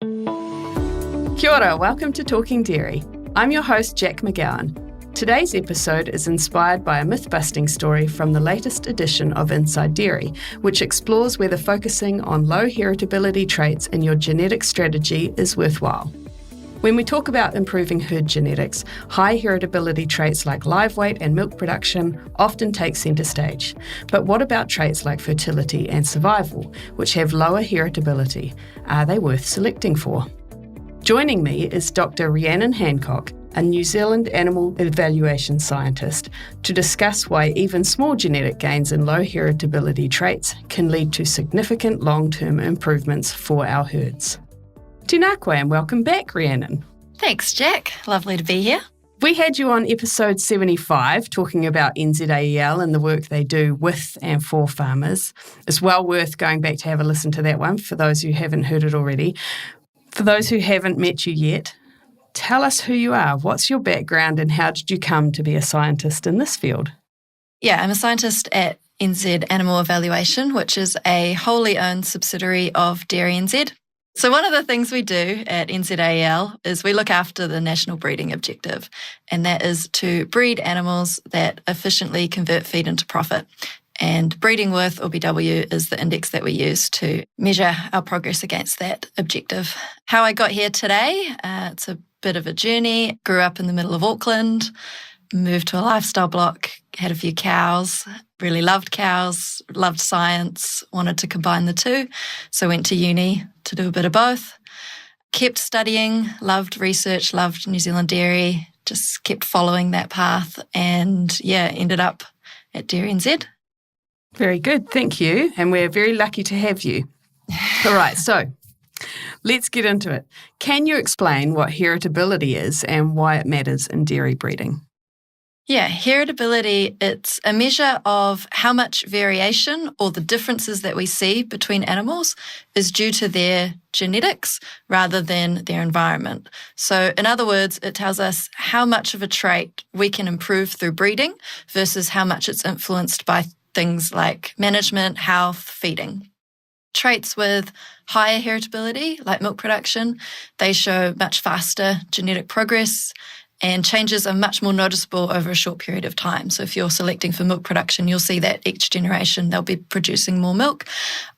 Kia ora, welcome to Talking Dairy. I'm your host, Jack McGowan. Today's episode is inspired by a myth-busting story from the latest edition of Inside Dairy, which explores whether focusing on low heritability traits in your genetic strategy is worthwhile. When we talk about improving herd genetics, high heritability traits like live weight and milk production often take centre stage. But what about traits like fertility and survival, which have lower heritability? Are they worth selecting for? Joining me is Dr. Rhiannon Hancock, a New Zealand animal evaluation scientist, to discuss why even small genetic gains in low heritability traits can lead to significant long-term improvements for our herds. Tēnā koe and welcome back, Rhiannon. Thanks, Jack. Lovely to be here. We had you on episode 75 talking about NZAEL and the work they do with and for farmers. It's well worth going back to have a listen to that one for those who haven't heard it already. For those who haven't met you yet, tell us who you are. What's your background and how did you come to be a scientist in this field? Yeah, I'm a scientist at NZ Animal Evaluation, which is a wholly owned subsidiary of DairyNZ. So one of the things we do at NZAEL is we look after the national breeding objective, and that is to breed animals that efficiently convert feed into profit. And breeding worth, or BW, is the index that we use to measure our progress against that objective. How I got here today, it's a bit of a journey. Grew up in the middle of Auckland, moved to a lifestyle block, had a few cows, really loved cows, loved science, wanted to combine the two. So went to uni to do a bit of both. Kept studying, loved research, loved New Zealand dairy, just kept following that path and ended up at DairyNZ. Very good, thank you. And we're very lucky to have you. All right, so let's get into it. Can you explain what heritability is and why it matters in dairy breeding? Yeah, heritability, it's a measure of how much variation or the differences that we see between animals is due to their genetics rather than their environment. So in other words, it tells us how much of a trait we can improve through breeding versus how much it's influenced by things like management, health, feeding. Traits with higher heritability, like milk production, they show much faster genetic progress, and changes are much more noticeable over a short period of time. So if you're selecting for milk production, you'll see that each generation they'll be producing more milk.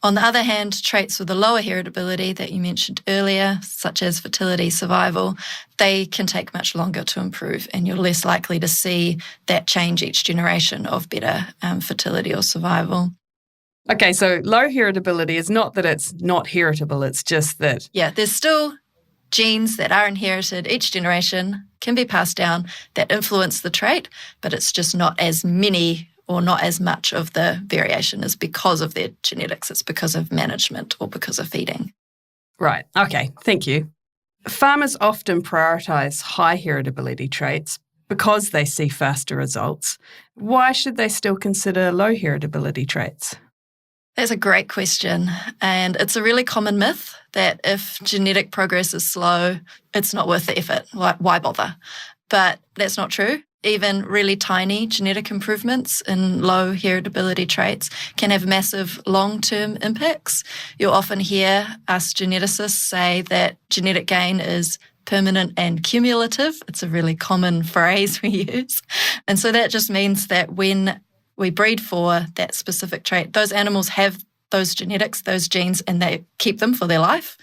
On the other hand, traits with a lower heritability that you mentioned earlier, such as fertility, survival, they can take much longer to improve, and you're less likely to see that change each generation of better fertility or survival. Okay, so low heritability is not that it's not heritable, it's just that... Yeah, there's still genes that are inherited each generation, can be passed down, that influence the trait, but it's just not as many or not as much of the variation is because of their genetics. It's because of management or because of feeding. Right, okay, thank you. Farmers often prioritise high heritability traits because they see faster results. Why should they still consider low heritability traits? That's a great question. And it's a really common myth that if genetic progress is slow, it's not worth the effort. Why bother? But that's not true. Even really tiny genetic improvements in low heritability traits can have massive long-term impacts. You'll often hear us geneticists say that genetic gain is permanent and cumulative. It's a really common phrase we use. And so that just means that when we breed for that specific trait, those animals have those genetics, those genes, and they keep them for their life.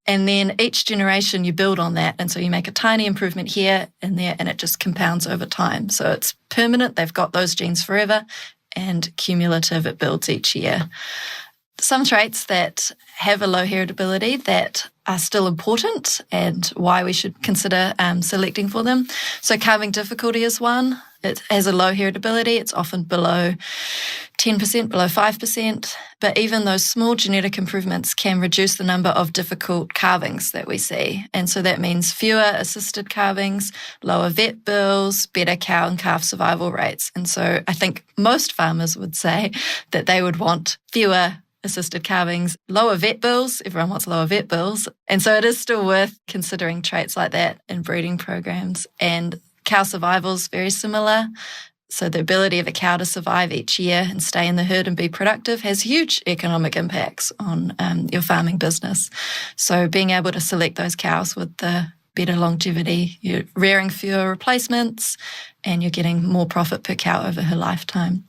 And then each generation you build on that. And so you make a tiny improvement here and there, and it just compounds over time. So it's permanent. They've got those genes forever, and cumulative, it builds each year. Some traits that have a low heritability that are still important and why we should consider selecting for them. So calving difficulty is one. It has a low heritability. It's often below 10%, below 5%. But even those small genetic improvements can reduce the number of difficult calvings that we see. And so that means fewer assisted calvings, lower vet bills, better cow and calf survival rates. And so I think most farmers would say that they would want fewer assisted calvings, lower vet bills. Everyone wants lower vet bills. And so it is still worth considering traits like that in breeding programs. And cow survival is very similar. So the ability of a cow to survive each year and stay in the herd and be productive has huge economic impacts on your farming business. So being able to select those cows with the better longevity, you're rearing fewer replacements and you're getting more profit per cow over her lifetime.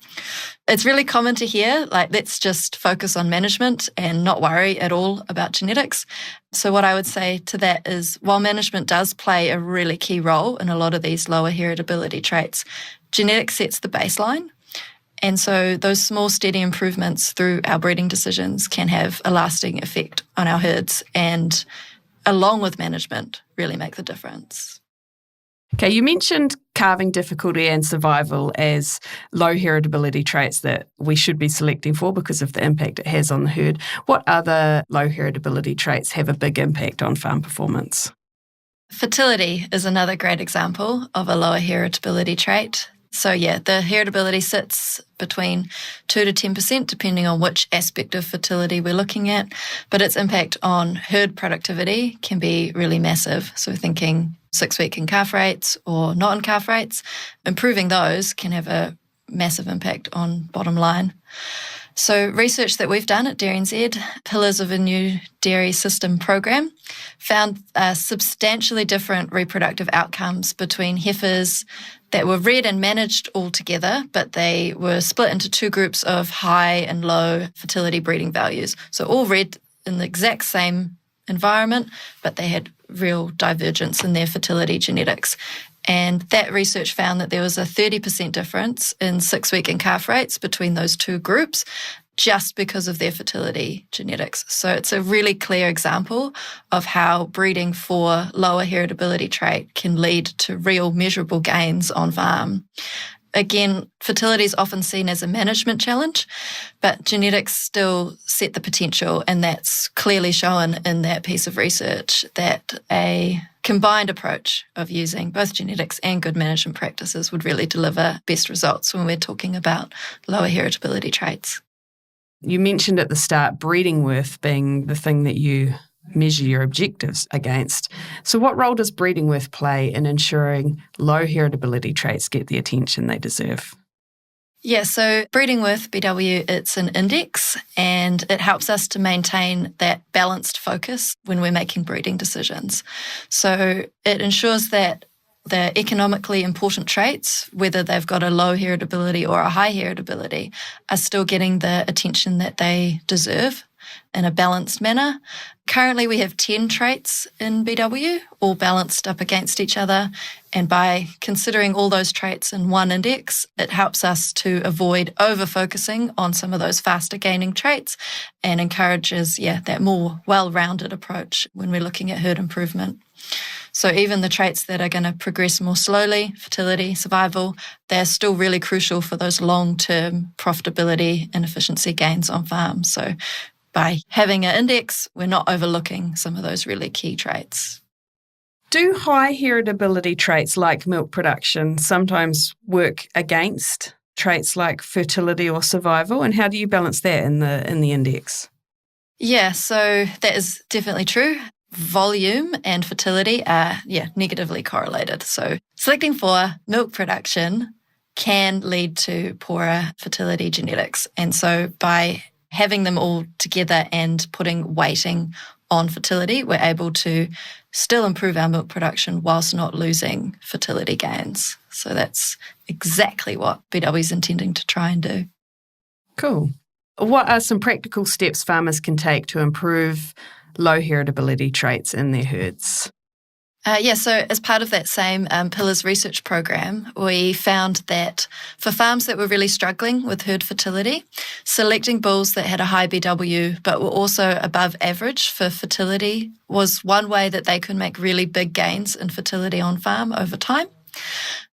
It's really common to hear, let's just focus on management and not worry at all about genetics. So what I would say to that is, while management does play a really key role in a lot of these lower heritability traits, genetics sets the baseline. And so those small, steady improvements through our breeding decisions can have a lasting effect on our herds and, along with management, really make the difference. Okay, you mentioned calving difficulty and survival as low heritability traits that we should be selecting for because of the impact it has on the herd. What other low heritability traits have a big impact on farm performance? Fertility is another great example of a lower heritability trait. So the heritability sits between 2 to 10%, depending on which aspect of fertility we're looking at, but its impact on herd productivity can be really massive. So thinking 6-week in calf rates or not in calf rates, improving those can have a massive impact on bottom line. So research that we've done at DairyNZ, Pillars of a New Dairy System program, found substantially different reproductive outcomes between heifers that were reared and managed all together, but they were split into two groups of high and low fertility breeding values. So all reared in the exact same environment, but they had real divergence in their fertility genetics. And that research found that there was a 30% difference in 6-week and calf rates between those two groups just because of their fertility genetics. So it's a really clear example of how breeding for lower heritability trait can lead to real measurable gains on farm. Again, fertility is often seen as a management challenge, but genetics still set the potential, and that's clearly shown in that piece of research that a combined approach of using both genetics and good management practices would really deliver best results when we're talking about lower heritability traits. You mentioned at the start breeding worth being the thing that you measure your objectives against. So what role does breeding worth play in ensuring low heritability traits get the attention they deserve? Yeah, so breeding worth, BW, it's an index and it helps us to maintain that balanced focus when we're making breeding decisions. So it ensures that the economically important traits, whether they've got a low heritability or a high heritability, are still getting the attention that they deserve in a balanced manner. Currently, we have 10 traits in BW, all balanced up against each other. And by considering all those traits in one index, it helps us to avoid over-focusing on some of those faster gaining traits and encourages, that more well-rounded approach when we're looking at herd improvement. So even the traits that are going to progress more slowly, fertility, survival, they're still really crucial for those long-term profitability and efficiency gains on farms. So by having an index, we're not overlooking some of those really key traits. Do high heritability traits like milk production sometimes work against traits like fertility or survival? And how do you balance that in the index? Yeah, so that is definitely true. Volume and fertility are, negatively correlated. So selecting for milk production can lead to poorer fertility genetics. And so by having them all together and putting weighting on fertility, we're able to still improve our milk production whilst not losing fertility gains. So that's exactly what BW is intending to try and do. Cool. What are some practical steps farmers can take to improve low heritability traits in their herds? So as part of that same Pillars research program, we found that for farms that were really struggling with herd fertility, selecting bulls that had a high BW but were also above average for fertility was one way that they could make really big gains in fertility on farm over time.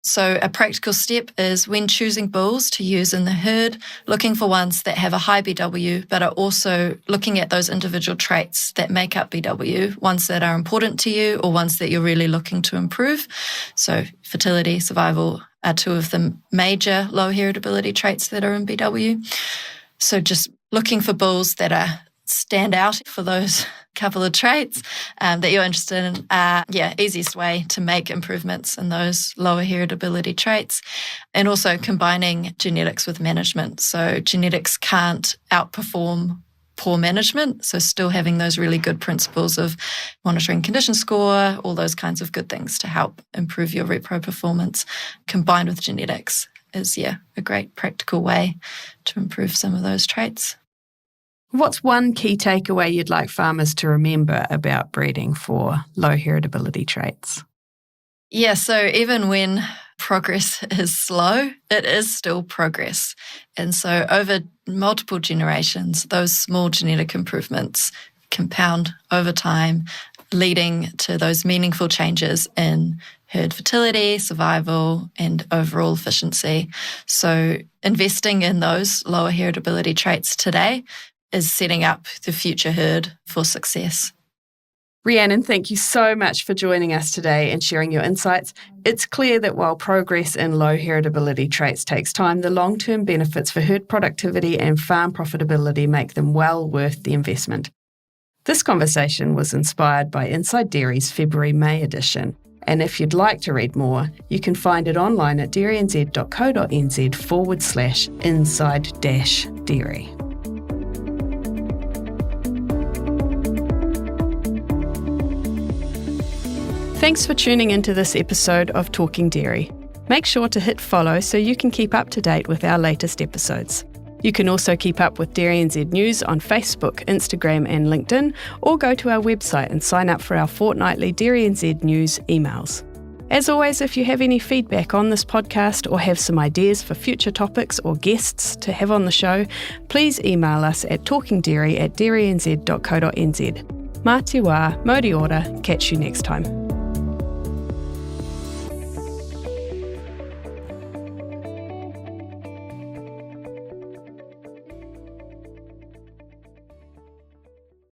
So a practical step is when choosing bulls to use in the herd, looking for ones that have a high BW, but are also looking at those individual traits that make up BW, ones that are important to you or ones that you're really looking to improve. So fertility, survival are two of the major low heritability traits that are in BW. So just looking for bulls that stand out for those couple of traits that you're interested in, easiest way to make improvements in those lower heritability traits. And also combining genetics with management. So genetics can't outperform poor management. So still having those really good principles of monitoring condition score, all those kinds of good things to help improve your repro performance combined with genetics is, a great practical way to improve some of those traits. What's one key takeaway you'd like farmers to remember about breeding for low heritability traits? Yeah, so even when progress is slow, it is still progress. And so over multiple generations, those small genetic improvements compound over time, leading to those meaningful changes in herd fertility, survival, and overall efficiency. So investing in those lower heritability traits today is setting up the future herd for success. Rhiannon, thank you so much for joining us today and sharing your insights. It's clear that while progress in low heritability traits takes time, the long-term benefits for herd productivity and farm profitability make them well worth the investment. This conversation was inspired by Inside Dairy's February-May edition. And if you'd like to read more, you can find it online at dairynz.co.nz/inside-dairy. Thanks for tuning into this episode of Talking Dairy. Make sure to hit follow so you can keep up to date with our latest episodes. You can also keep up with DairyNZ News on Facebook, Instagram and LinkedIn, or go to our website and sign up for our fortnightly DairyNZ News emails. As always, if you have any feedback on this podcast or have some ideas for future topics or guests to have on the show, please email us at talkingdairy@dairynz.co.nz. Mā te wā, mō te ora, catch you next time.